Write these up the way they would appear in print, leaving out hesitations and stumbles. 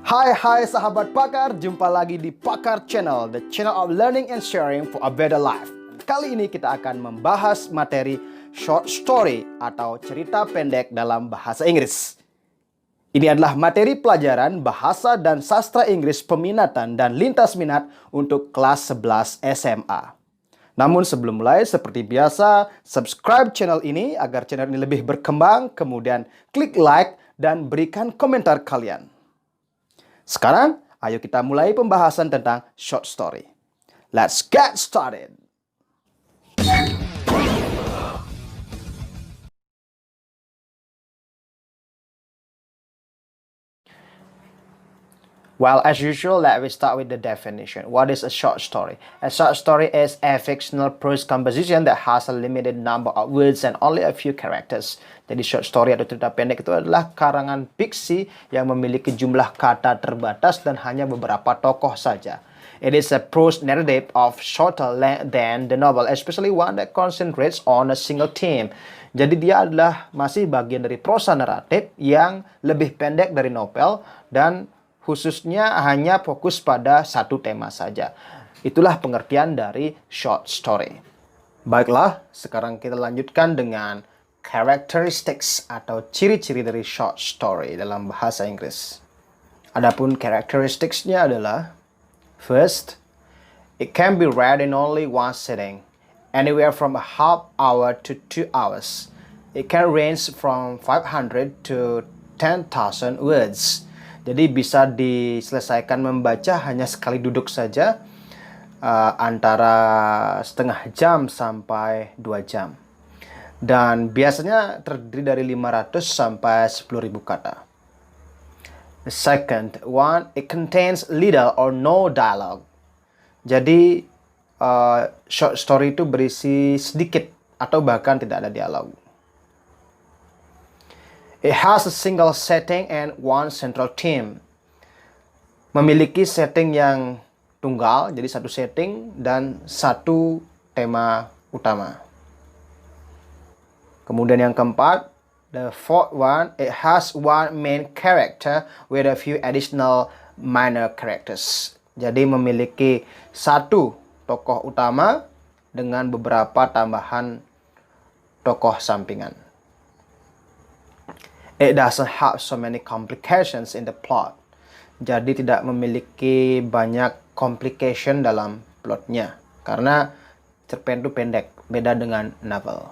Hai sahabat pakar, jumpa lagi di Pakar Channel, the channel of learning and sharing for a better life. Kali ini kita akan membahas materi short story atau cerita pendek dalam bahasa Inggris. Ini adalah materi pelajaran bahasa dan sastra Inggris peminatan dan lintas minat untuk kelas 11 SMA. Namun sebelum mulai, seperti biasa, subscribe channel ini agar channel ini lebih berkembang, kemudian klik like dan berikan komentar kalian. Sekarang, ayo kita mulai pembahasan tentang short story. Let's get started! Well, as usual, let me start with the definition. What is a short story? A short story is a fictional prose composition that has a limited number of words and only a few characters. Jadi short story atau cerita pendek itu adalah karangan fiksi yang memiliki jumlah kata terbatas dan hanya beberapa tokoh saja. It is a prose narrative of shorter length than the novel, especially one that concentrates on a single theme. Jadi dia adalah masih bagian dari prosa naratif yang lebih pendek dari novel dan khususnya hanya fokus pada satu tema saja. Itulah pengertian dari short story. Baiklah, sekarang kita lanjutkan dengan characteristics atau ciri-ciri dari short story dalam bahasa Inggris. Adapun characteristics-nya adalah, first, it can be read in only one sitting, anywhere from a half hour to 2 hours. It can range from 500 to 10,000 words. Jadi bisa diselesaikan membaca hanya sekali duduk saja, antara setengah jam sampai 2 jam. Dan biasanya terdiri dari 500 sampai 10.000 kata. The second one, it contains little or no dialogue. Jadi short story itu berisi sedikit atau bahkan tidak ada dialog. It has a single setting and one central theme. Memiliki setting yang tunggal, jadi satu setting dan satu tema utama. Kemudian yang keempat, the fourth one, it has one main character with a few additional minor characters. Jadi memiliki satu tokoh utama dengan beberapa tambahan tokoh sampingan. It doesn't have so many complications in the plot. Jadi tidak memiliki banyak complication dalam plotnya. Karena cerpen itu pendek, beda dengan novel.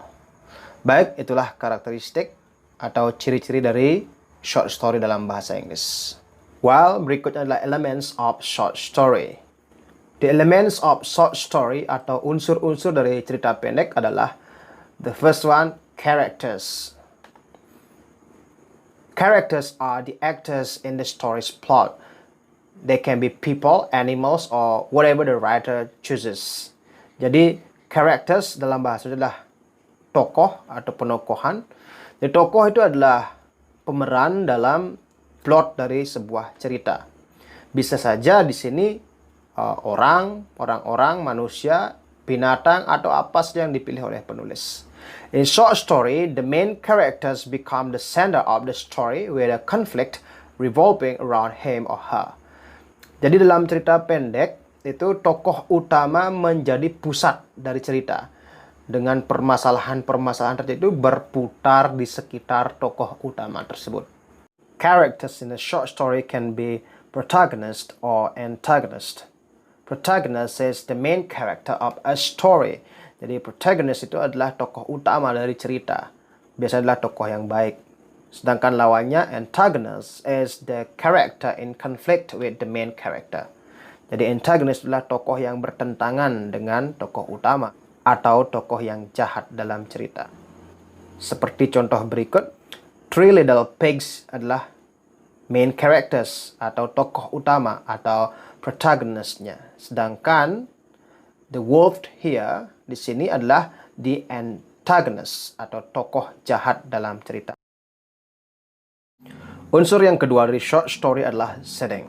Baik, itulah karakteristik atau ciri-ciri dari short story dalam bahasa Inggris. Well, berikutnya adalah elements of short story. The elements of short story atau unsur-unsur dari cerita pendek adalah, the first one, characters. Characters are the actors in the story's plot. They can be people, animals, or whatever the writer chooses. Jadi, characters dalam bahasa adalah tokoh atau penokohan. Jadi, tokoh itu adalah pemeran dalam plot dari sebuah cerita. Bisa saja di sini orang-orang, manusia, binatang, atau apa saja yang dipilih oleh penulis. In short story, the main characters become the center of the story with a conflict revolving around him or her. Jadi dalam cerita pendek, itu tokoh utama menjadi pusat dari cerita. Dengan permasalahan-permasalahan tertentu berputar di sekitar tokoh utama tersebut. Characters in a short story can be protagonist or antagonist. Protagonist is the main character of a story. Jadi protagonist itu adalah tokoh utama dari cerita. Biasanya adalah tokoh yang baik. Sedangkan lawannya antagonist is the character in conflict with the main character. Jadi antagonist adalah tokoh yang bertentangan dengan tokoh utama atau tokoh yang jahat dalam cerita. Seperti contoh berikut, Three Little Pigs adalah main characters atau tokoh utama atau protagonistnya. Sedangkan The Wolf here di sini adalah the antagonist atau tokoh jahat dalam cerita. Unsur yang kedua dari short story adalah setting.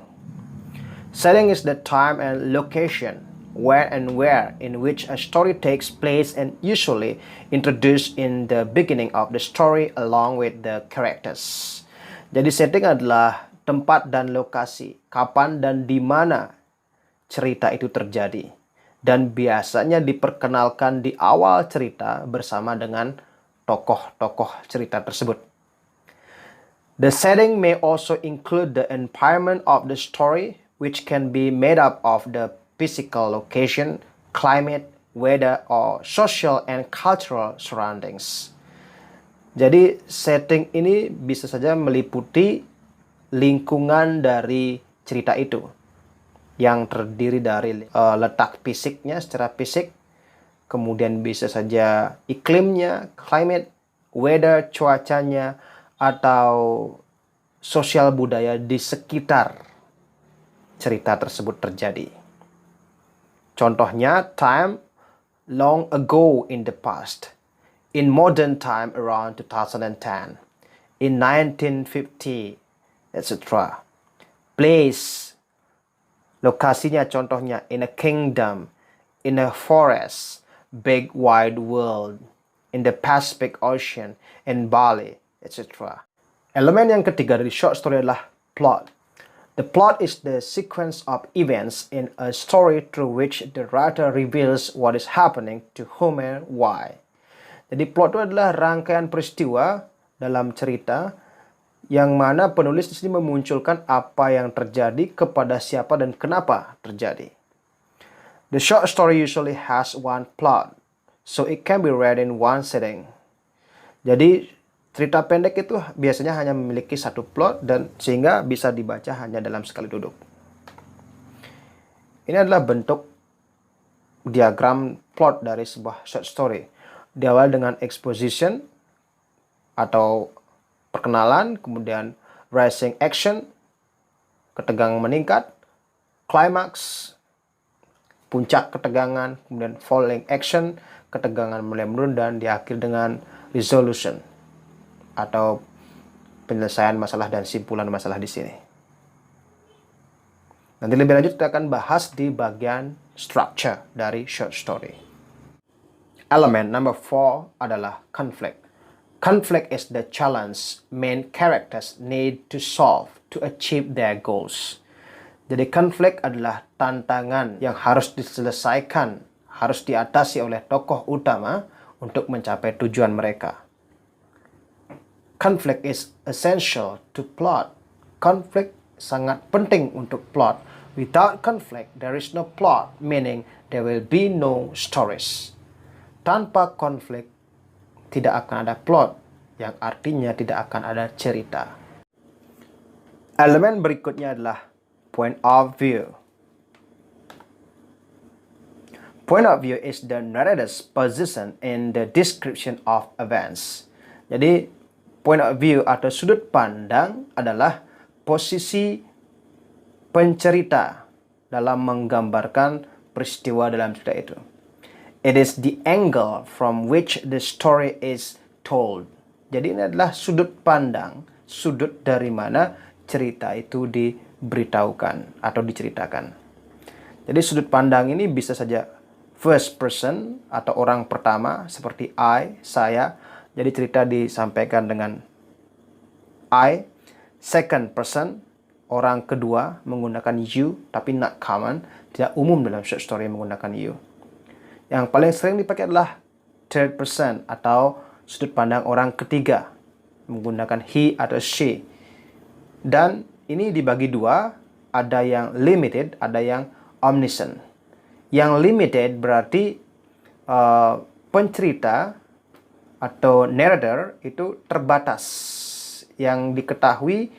Setting is the time and location where in which a story takes place and usually introduced in the beginning of the story along with the characters. Jadi setting adalah tempat dan lokasi, kapan dan di mana cerita itu terjadi. Dan biasanya diperkenalkan di awal cerita bersama dengan tokoh-tokoh cerita tersebut. The setting may also include the environment of the story, which can be made up of the physical location, climate, weather, or social and cultural surroundings. Jadi setting ini bisa saja meliputi lingkungan dari cerita itu yang terdiri dari letak fisiknya secara fisik, kemudian bisa saja iklimnya, climate, weather, cuacanya, atau sosial budaya di sekitar cerita tersebut terjadi. Contohnya, time long ago in the past, in modern time around 2010, in 1950, etc. Place, lokasinya contohnya in a kingdom, in a forest, big wide world, in the Pacific Ocean, in Bali, etc. Elemen yang ketiga dari short story adalah plot. The plot is the sequence of events in a story through which the writer reveals what is happening to whom and why. Jadi plot itu adalah rangkaian peristiwa dalam cerita yang mana penulis di sini memunculkan apa yang terjadi, kepada siapa dan kenapa terjadi. The short story usually has one plot, so it can be read in one sitting. Jadi cerita pendek itu biasanya hanya memiliki satu plot dan sehingga bisa dibaca hanya dalam sekali duduk. Ini adalah bentuk diagram plot dari sebuah short story. Diawali dengan exposition atau perkenalan, kemudian rising action, ketegangan meningkat, climax, puncak ketegangan, kemudian falling action, ketegangan mulai menurun, dan diakhiri dengan resolution atau penyelesaian masalah dan simpulan masalah di sini. Nanti lebih lanjut kita akan bahas di bagian structure dari short story. Elemen number 4 adalah conflict. Conflict is the challenge main characters need to solve to achieve their goals. Jadi konflik adalah tantangan yang harus diselesaikan, harus diatasi oleh tokoh utama untuk mencapai tujuan mereka. Conflict is essential to plot. Konflik sangat penting untuk plot. Without conflict, there is no plot, meaning there will be no stories. Tanpa konflik, tidak akan ada plot, yang artinya tidak akan ada cerita. Elemen berikutnya adalah point of view. Point of view is the narrator's position in the description of events. Jadi, point of view atau sudut pandang adalah posisi pencerita dalam menggambarkan peristiwa dalam cerita itu. It is the angle from which the story is told. Jadi ini adalah sudut pandang, sudut dari mana cerita itu diberitahukan atau diceritakan. Jadi sudut pandang ini bisa saja first person atau orang pertama seperti I, saya. Jadi cerita disampaikan dengan I. Second person, orang kedua menggunakan you, tapi not common, tidak umum dalam short story menggunakan you. Yang paling sering dipakai adalah third person atau sudut pandang orang ketiga menggunakan he atau she. Dan ini dibagi dua, ada yang limited, ada yang omniscient. Yang limited berarti pencerita atau narrator itu terbatas, yang diketahui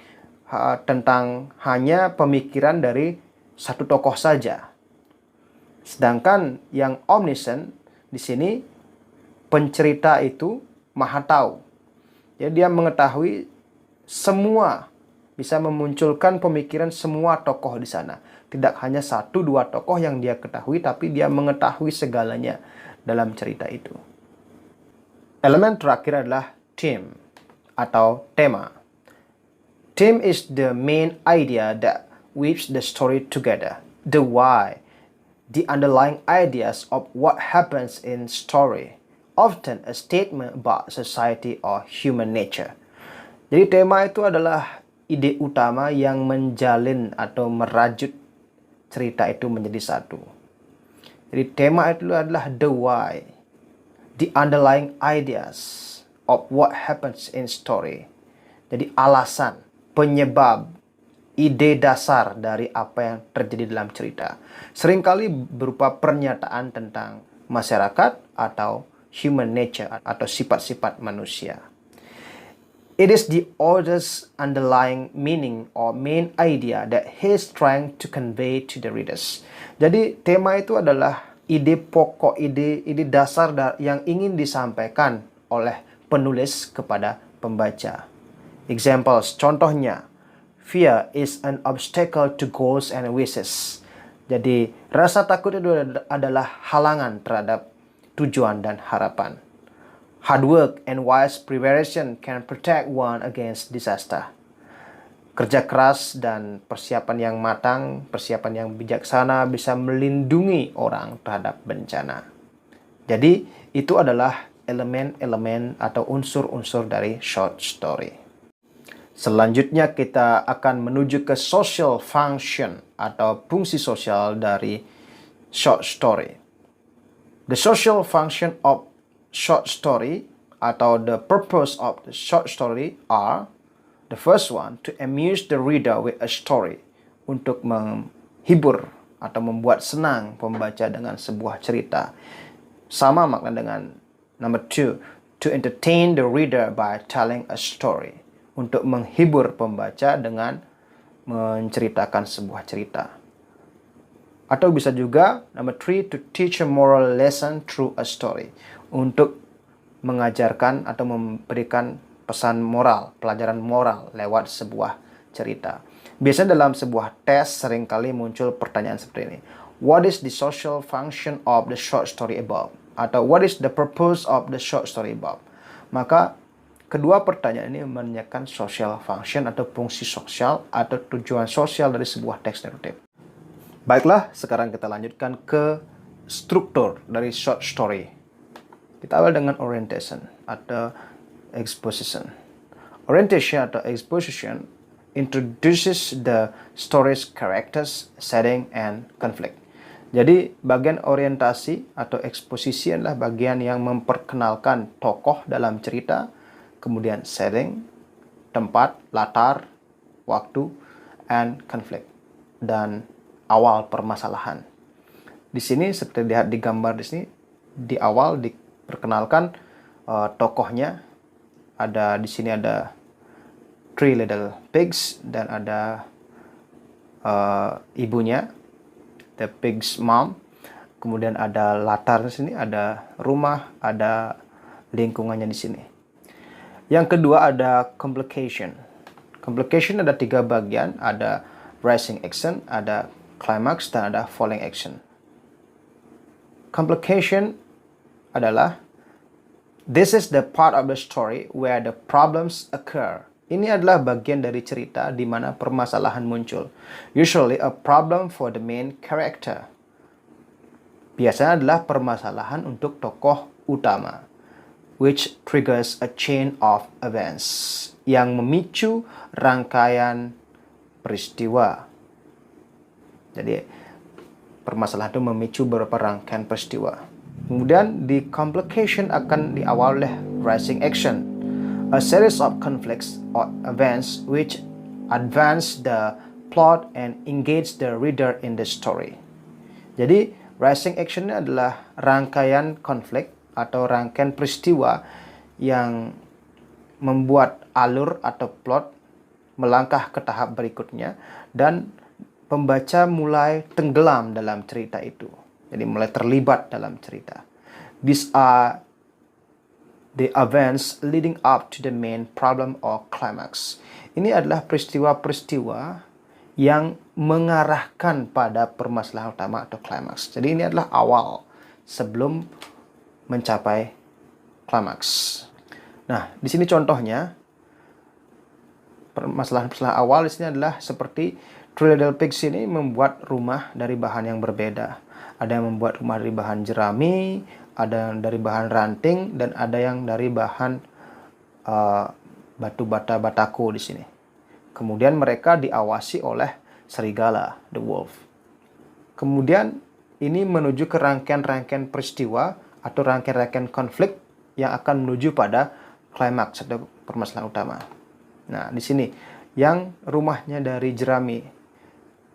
tentang hanya pemikiran dari satu tokoh saja. Sedangkan yang omniscient di sini pencerita itu maha tahu. Jadi dia mengetahui semua, bisa memunculkan pemikiran semua tokoh di sana. Tidak hanya satu dua tokoh yang dia ketahui, tapi dia mengetahui segalanya dalam cerita itu. Elemen terakhir adalah theme atau tema. Theme is the main idea that weaves the story together. The why, the underlying ideas of what happens in story, often a statement about society or human nature. Jadi tema itu adalah ide utama yang menjalin atau merajut cerita itu menjadi satu. Jadi tema itu adalah the why, the underlying ideas of what happens in story. Jadi alasan, penyebab, ide dasar dari apa yang terjadi dalam cerita. Seringkali berupa pernyataan tentang masyarakat atau human nature atau sifat-sifat manusia. It is the author's underlying meaning or main idea that he is trying to convey to the readers. Jadi tema itu adalah ide pokok, ide dasar yang ingin disampaikan oleh penulis kepada pembaca. Examples, contohnya, fear is an obstacle to goals and wishes. Jadi rasa takut itu adalah halangan terhadap tujuan dan harapan. Hard work and wise preparation can protect one against disaster. Kerja keras dan persiapan yang matang, persiapan yang bijaksana bisa melindungi orang terhadap bencana. Jadi, itu adalah elemen-elemen atau unsur-unsur dari short story. Selanjutnya kita akan menuju ke social function atau fungsi sosial dari short story. The social function of short story atau the purpose of the short story are: the first one, to amuse the reader with a story, untuk menghibur atau membuat senang pembaca dengan sebuah cerita. Sama makna dengan number 2, to entertain the reader by telling a story, untuk menghibur pembaca dengan menceritakan sebuah cerita. Atau bisa juga number 3, to teach a moral lesson through a story, untuk mengajarkan atau memberikan pesan moral, pelajaran moral lewat sebuah cerita. Biasanya dalam sebuah tes seringkali muncul pertanyaan seperti ini. What is the social function of the short story above? Atau what is the purpose of the short story above? Maka kedua pertanyaan ini menanyakan social function atau fungsi sosial atau tujuan sosial dari sebuah teks narratif. Baiklah, sekarang kita lanjutkan ke struktur dari short story. Kita awal dengan orientation atau exposition. Orientation atau exposition introduces the story's characters, setting, and conflict. Jadi bagian orientasi atau eksposisi adalah bagian yang memperkenalkan tokoh dalam cerita, kemudian setting, tempat, latar, waktu, and conflict, dan awal permasalahan. Di sini seperti lihat di gambar di sini, di awal diperkenalkan tokohnya. Di sini ada 3 little pigs dan ada ibunya, the pig's mom. Kemudian ada latar di sini, ada rumah, ada lingkungannya di sini. Yang kedua ada complication. Complication ada 3 bagian, ada rising action, ada climax, dan ada falling action. Complication adalah this is the part of the story where the problems occur. Ini adalah bagian dari cerita di mana permasalahan muncul. Usually a problem for the main character. Biasanya adalah permasalahan untuk tokoh utama, which triggers a chain of events, yang memicu rangkaian peristiwa. Jadi permasalahan itu memicu beberapa rangkaian peristiwa. Kemudian di complication akan diawali oleh rising action, a series of conflicts or events which advance the plot and engage the reader in the story. Jadi rising action adalah rangkaian konflik atau rangkaian peristiwa yang membuat alur atau plot melangkah ke tahap berikutnya dan pembaca mulai tenggelam dalam cerita itu. Jadi mulai terlibat dalam cerita. These are the events leading up to the main problem or climax. Ini adalah peristiwa-peristiwa yang mengarahkan pada permasalahan utama atau climax. Jadi ini adalah awal sebelum mencapai climax. Nah, di sini contohnya permasalahan-permasalahan awal di sini adalah seperti Three Little Pigs ini membuat rumah dari bahan yang berbeda. Ada yang membuat rumah dari bahan jerami, ada yang dari bahan ranting, dan ada yang dari bahan batu bata batako di sini. Kemudian mereka diawasi oleh serigala, the wolf. Kemudian ini menuju ke rangkaian-rangkaian peristiwa atau rangkaian-rangkaian konflik yang akan menuju pada klimaks atau permasalahan utama. Nah, di sini yang rumahnya dari jerami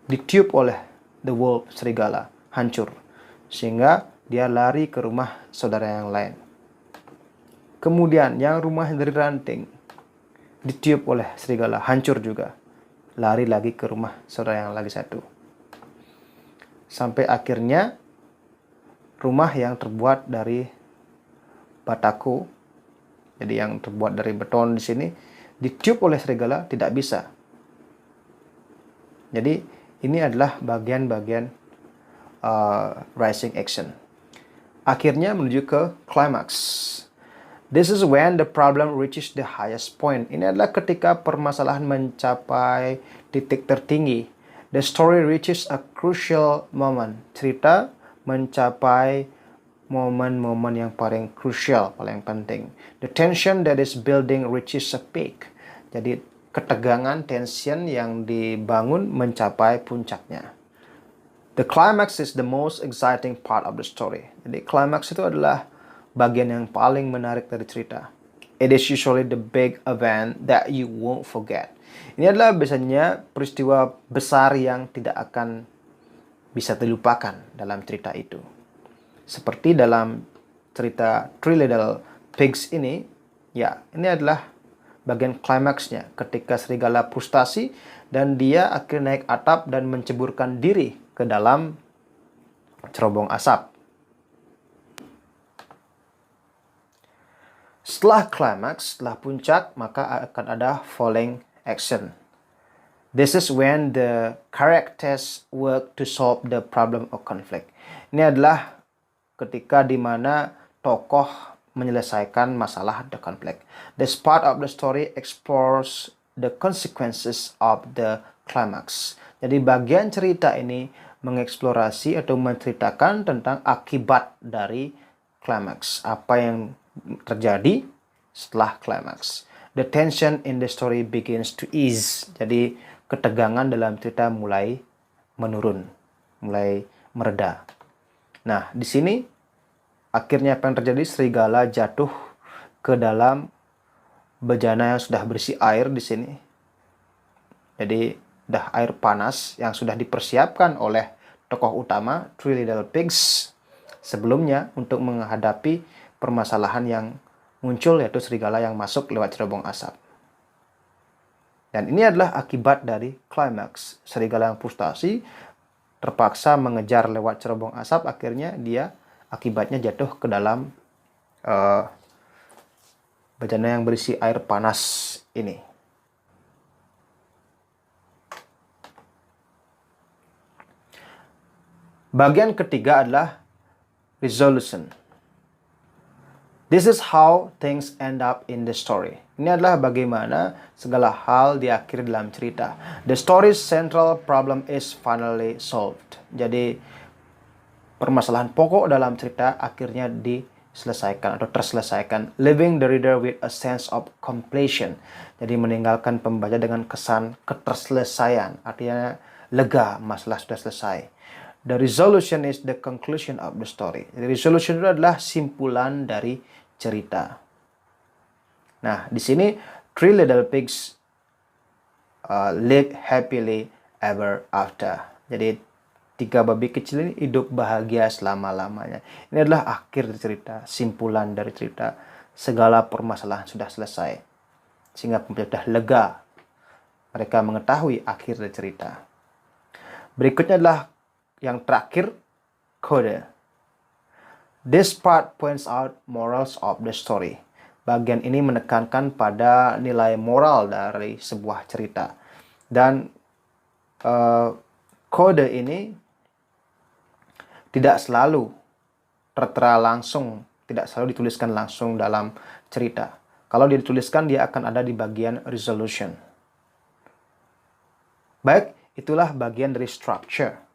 ditiup oleh the wolf, serigala, hancur. Sehingga dia lari ke rumah saudara yang lain. Kemudian yang rumah dari ranting ditiup oleh serigala, hancur juga. Lari lagi ke rumah saudara yang lagi satu. Sampai akhirnya rumah yang terbuat dari batako, jadi yang terbuat dari beton di sini, ditiup oleh serigala tidak bisa. Jadi ini adalah bagian-bagian rising action. Akhirnya menuju ke climax. This is when the problem reaches the highest point. Ini adalah ketika permasalahan mencapai titik tertinggi. The story reaches a crucial moment. Cerita mencapai momen-momen yang paling crucial, paling penting. The tension that is building reaches a peak. Jadi ketegangan, tension yang dibangun mencapai puncaknya. The climax is the most exciting part of the story. Jadi climax itu adalah bagian yang paling menarik dari cerita. It is usually the big event that you won't forget. Ini adalah biasanya peristiwa besar yang tidak akan bisa dilupakan dalam cerita itu. Seperti dalam cerita Three Little Pigs ini, ya, ini adalah bagian klimaksnya ketika serigala frustasi dan dia akhirnya naik atap dan menceburkan diri ke dalam cerobong asap. Setelah klimaks, setelah puncak, maka akan ada falling action. This is when the characters work to solve the problem of conflict. Ini adalah ketika di mana tokoh menyelesaikan masalah the conflict. This part of the story explores the consequences of the climax. Jadi bagian cerita ini mengeksplorasi atau menceritakan tentang akibat dari climax. Apa yang terjadi setelah climax. The tension in the story begins to ease. Jadi ketegangan dalam cerita mulai menurun, mulai mereda. Nah, di sini akhirnya apa yang terjadi? Serigala jatuh ke dalam bejana yang sudah berisi air di sini. Jadi, dah air panas yang sudah dipersiapkan oleh tokoh utama Three Little Pigs sebelumnya untuk menghadapi permasalahan yang muncul, yaitu serigala yang masuk lewat cerobong asap. Dan ini adalah akibat dari klimaks. Serigala yang frustasi terpaksa mengejar lewat cerobong asap, akhirnya dia akibatnya jatuh ke dalam bejana yang berisi air panas ini. Bagian ketiga adalah resolution. This is how things end up in the story. Ini adalah bagaimana segala hal diakhiri dalam cerita. The story's central problem is finally solved. Jadi permasalahan pokok dalam cerita akhirnya diselesaikan atau terselesaikan. Leaving the reader with a sense of completion. Jadi meninggalkan pembaca dengan kesan keterselesaian. Artinya lega, masalah sudah selesai. The resolution is the conclusion of the story. The resolution itu adalah simpulan dari cerita. Nah, di sini Three Little Pigs live happily ever after. Jadi 3 babi kecil ini hidup bahagia selama-lamanya. Ini adalah akhir cerita, simpulan dari cerita. Segala permasalahan sudah selesai. Sehingga pembaca sudah lega. Mereka mengetahui akhir dari cerita. Berikutnya adalah yang terakhir, kode. This part points out morals of the story. Bagian ini menekankan pada nilai moral dari sebuah cerita. Dan kode ini tidak selalu tertera langsung, tidak selalu dituliskan langsung dalam cerita. Kalau dituliskan, dia akan ada di bagian resolution. Baik, itulah bagian dari structure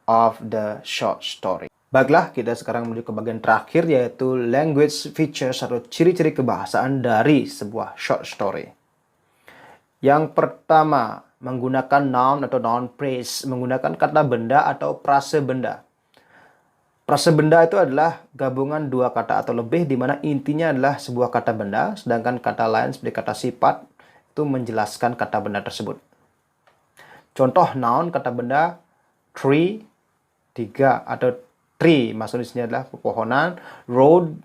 of the short story. Baiklah, kita sekarang menuju ke bagian terakhir, yaitu language features atau ciri-ciri kebahasaan dari sebuah short story. Yang pertama, menggunakan noun atau noun phrase, menggunakan kata benda atau prase benda. Prase benda itu adalah gabungan dua kata atau lebih di mana intinya adalah sebuah kata benda, sedangkan kata lain seperti kata sifat itu menjelaskan kata benda tersebut. Contoh noun kata benda tree, tiga atau tree, maksudnya di sini adalah pepohonan, road,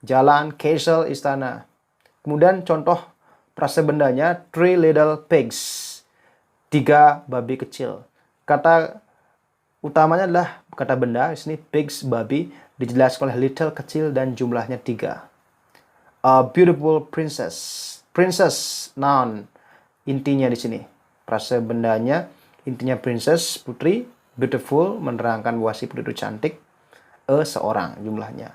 jalan, castle, istana. Kemudian contoh prase bendanya three little pigs, tiga babi kecil. Kata utamanya adalah kata benda, di sini pigs, babi, dijelaskan oleh little, kecil, dan jumlahnya 3. A beautiful princess. Princess, noun, intinya di sini. Prase bendanya, intinya princess, putri, beautiful, menerangkan bahwa si putri itu cantik, a, seorang, jumlahnya.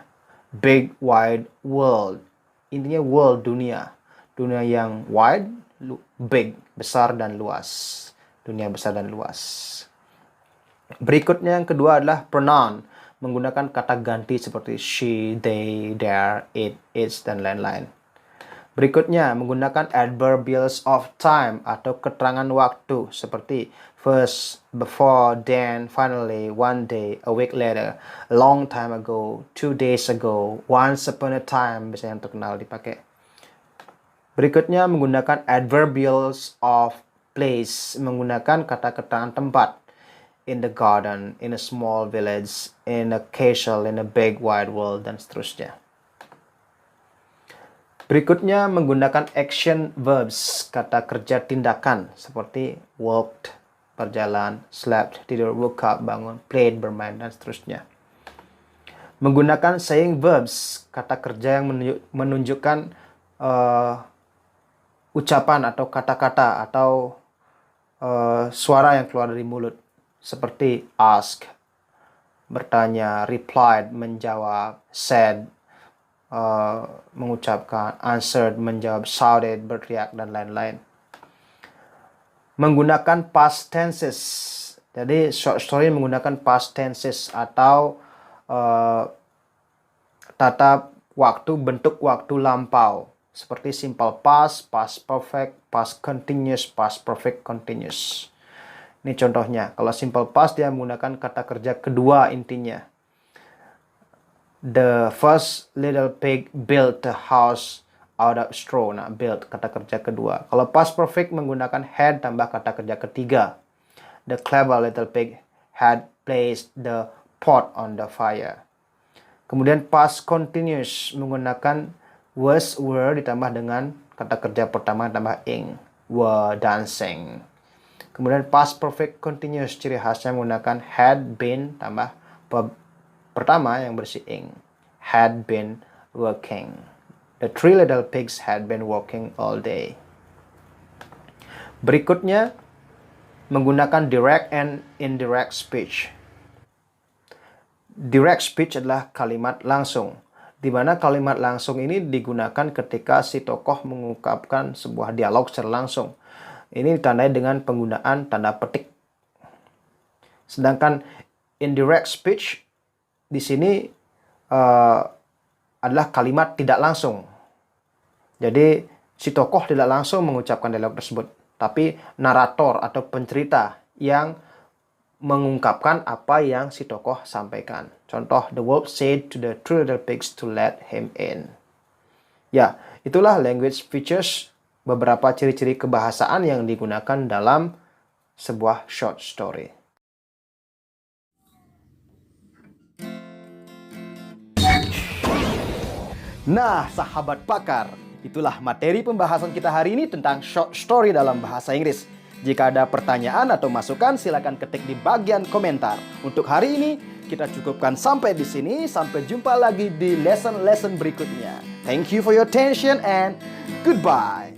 Big, wide, world. Intinya world, dunia. Dunia yang wide, big, besar, dan luas. Dunia besar dan luas. Berikutnya yang kedua adalah pronoun, menggunakan kata ganti seperti she, they, their, it, its, dan lain-lain. Berikutnya menggunakan adverbials of time atau keterangan waktu seperti first, before, then, finally, one day, a week later, a long time ago, 2 days ago, once upon a time, biasanya yang terkenal dipakai. Berikutnya menggunakan adverbials of place, menggunakan kata keterangan tempat. In the garden, in a small village, in a castle, in a big wide world, dan seterusnya. Berikutnya menggunakan action verbs, kata kerja tindakan, seperti walked, berjalan, slept, tidur, woke up, bangun, played, bermain, dan seterusnya. Menggunakan saying verbs, kata kerja yang menunjukkan ucapan atau kata-kata atau suara yang keluar dari mulut. Seperti ask, bertanya, replied, menjawab, said, mengucapkan, answered, menjawab, shouted, berteriak, dan lain-lain. Menggunakan past tenses. Jadi short story menggunakan past tenses atau tata waktu, bentuk waktu lampau. Seperti simple past, past perfect, past continuous, past perfect continuous. Ini contohnya, kalau simple past dia menggunakan kata kerja kedua intinya. The first little pig built a house out of straw. Nah, built kata kerja kedua. Kalau past perfect menggunakan had tambah kata kerja ketiga. The clever little pig had placed the pot on the fire. Kemudian past continuous menggunakan was, were ditambah dengan kata kerja pertama tambah ing. Were dancing. Kemudian past perfect continuous ciri khasnya menggunakan had been tambah pertama yang bersih ing. Had been working. The three little pigs had been working all day. Berikutnya menggunakan direct and indirect speech. Direct speech adalah kalimat langsung, di mana kalimat langsung ini digunakan ketika si tokoh mengungkapkan sebuah dialog secara langsung. Ini ditandai dengan penggunaan tanda petik. Sedangkan indirect speech di sini adalah kalimat tidak langsung. Jadi si tokoh tidak langsung mengucapkan dialog tersebut, tapi narator atau pencerita yang mengungkapkan apa yang si tokoh sampaikan. Contoh, the wolf said to the three little pigs to let him in. Ya, itulah language features, beberapa ciri-ciri kebahasaan yang digunakan dalam sebuah short story. Nah, sahabat pakar, itulah materi pembahasan kita hari ini tentang short story dalam bahasa Inggris. Jika ada pertanyaan atau masukan, silakan ketik di bagian komentar. Untuk hari ini, kita cukupkan sampai di sini. Sampai jumpa lagi di lesson-lesson berikutnya. Thank you for your attention and goodbye.